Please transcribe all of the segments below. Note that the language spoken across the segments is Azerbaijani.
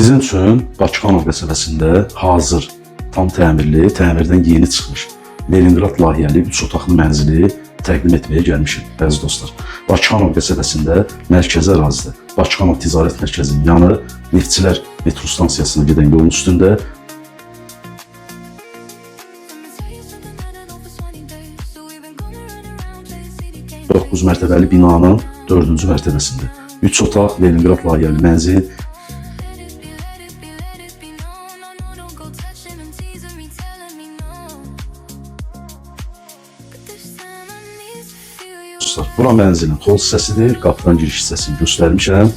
Sizin üçün Bakıxanov qəsəbəsində hazır, tam təmirli, təmirdən yeni çıxmış Leningrad layihəli 3 otaqlı mənzili təqdim etməyə gəlmişim, bəzi dostlar. Bakıxanov qəsəbəsində mərkəzi ərazidə, Bakıxanov Ticarət Mərkəzinin yanı Neftçilər metro stansiyasına gedən yolun üstündə 9 mərtəbəli binanın 4-cü mərtəbəsində 3 otaq Leningrad layihəli mənzil. Bura mənzilin xol hissəsidir, qapıdan giriş hissəsini göstərmişəm.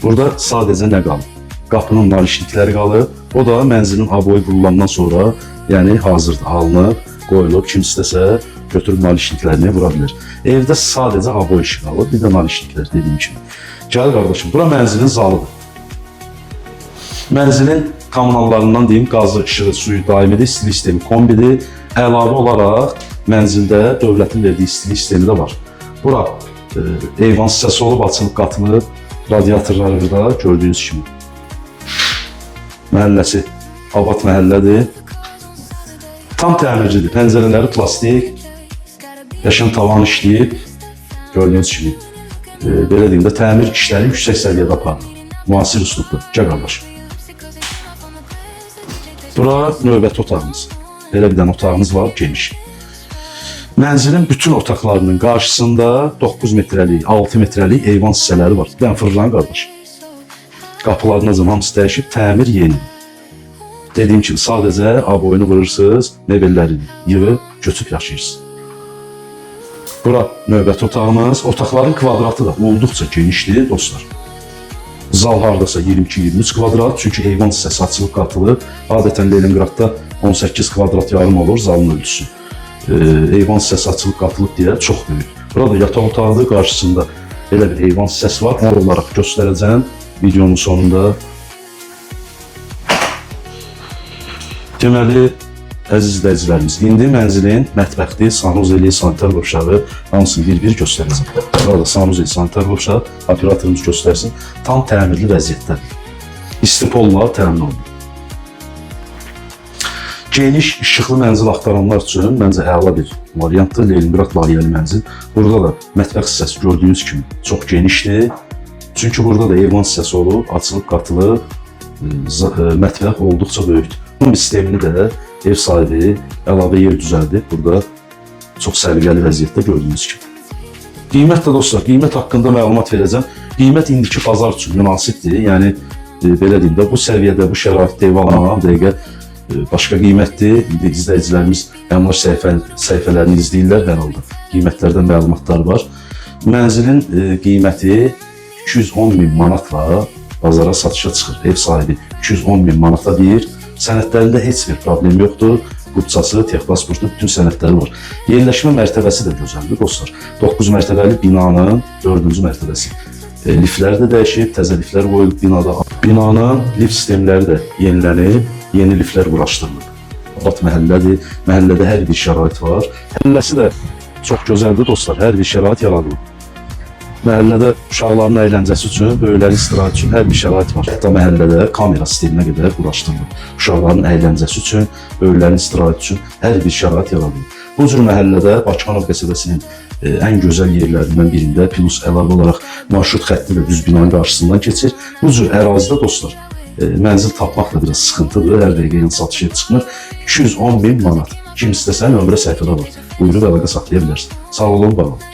Burada sadəcə nə qalır? Qapının nalişlikləri qalır. O da mənzilin aboyu vurulandan sonra, yəni hazırda alınıb, qoyulub, kim istəsə götürüb nalişliklərini vura bilir. Evdə sadəcə aboy işi qalır, bir də nalişliklər dediyim kimi. Gəl qardaşım, bura mənzilin zalıdır. Mənzilin kommunallarından deyim, qazı, işığı, suyu daimidir, istilik sistemi kombidir. Əlavə olaraq mənzildə dövlətin verdiyi istilik sistemi də var. Bura eyvan hissəsi olub, açılıb qatılıb, radiatorları da gördüyünüz kimi. Məhəlləsi abad məhəllədir. Tam təmircidir, pəncərələri plastik, yaşam tavan işləyib, gördüyünüz kimi. Belə deyim də, təmir işləri yüksək səviyyədə aparılır. Müasir üslubdur, gəl qardaşım. Bura növbəti otağımız. Belə bir dənə otağımız var, geniş. Mənzilin bütün otaqlarının qarşısında 9 metrəlik, 6 metrəlik eyvan hissələri var. Bir dənə fırlan qardaş. Qapılarınızın hamısı dəyişib, təmir yeni. Dediyim kimi, sadəcə aboyunu vurursunuz, mebellərini yığıb, götürüb yaşayırsınız. Bura növbəti otağımız. Otaqların kvadratı da olduqca genişdir, dostlar. Zal hardasa 22-23 kvadrat, çünki eyvan hissəsi açılıb qatılıb. Adətən Leningradda 18 kvadrat yarım olur zalın ölçüsü. Eyvan hissəsi açılıb qatılıb deyə çox böyük. Burada yataq otağıdır, qarşısında belə bir eyvan hissəsi var. Hər olaraq göstərəcəm videonun sonunda. Deməli, əziz izləyicilərimiz, indi mənzilin mətbəxli, sanuzeli, sanitar qovşağı hamısını bir-bir göstərəcəm. Burada sanuzeli, sanitar qovşağı operatorumuz göstərsin. Tam təmirli vəziyyətdədir. İstipolla təmin olunur. Geniş, işıqlı mənzil axtaranlar üçün məncə əla bir variantdır. Leningrad layihəli mənzil. Burada da mətbəx hissəsi gördüyünüz kimi çox genişdir. Çünki burada da eyvan hissəsi olub, açılıb, qatılıb, mətbəx olduqca böyükdür. Bunun sistemini də ev sahibi əlavə yer düzəldib. Burada çox səliqəli vəziyyətdə gördüyünüz kimi. Qiymət də dostlar, qiymət haqqında məlumat verəcəm. Qiymət indiki bazar üçün münasibdir. Yəni, belə deyim də, bu səviyyədə, bu şəraitdə ev almaq dəqiqə başqa qiymətdir. İndi izləyicilərimiz əmlak səhifələrini izləyirlər, hər halda qiymətlərdən məlumatlar var. Mənzilin qiyməti 210.000 manatla bazara satışa çıxır. Ev sahibi 210.000 manata deyir. Sənədlərində heç bir problem yoxdur. Qutçası, texpasportu, bütün sənədləri var. Yerləşmə mərtəbəsi də gözəldir, dostlar. 9 mərtəbəli binanın 4-cü mərtəbəsi. Liftlər də dəyişib, təzə liftlər qoyulub binada. Binanın lift sistemləri də yenilənib, yeni liftlər quraşdırılıb. Abad məhəllədir, məhəllədə hər bir şərait var. Məhəlləsi də çox gözəldir, dostlar, hər bir şərait yaradılıb. Məhəllədə uşaqların əyləncəsi üçün, böyüklərin istirahət üçün hər bir şərait var. Hətta məhəllədə kamera sisteminə qədər quraşdırılıb. Uşaqların əyləncəsi üçün, böyüklərin istirahət üçün hər bir şərait yaradılıb. Bu cür məhəllədə Bakıxanov qəsəbəsinin ən gözəl yerlərindən birində, plus əlavə olaraq marşrut xətti də düz binanın qarşısından keçir. Bu cür ərazidə dostlar, mənzil tapmaq da biraz sıxıntıdır, hər dəqiqə yan satışa çıxmır. 210.000 manat. Kim istəsə nömrə səhifədə var. Buyurub əlaqə saxlaya bilərsin. Sağ olun, var olun.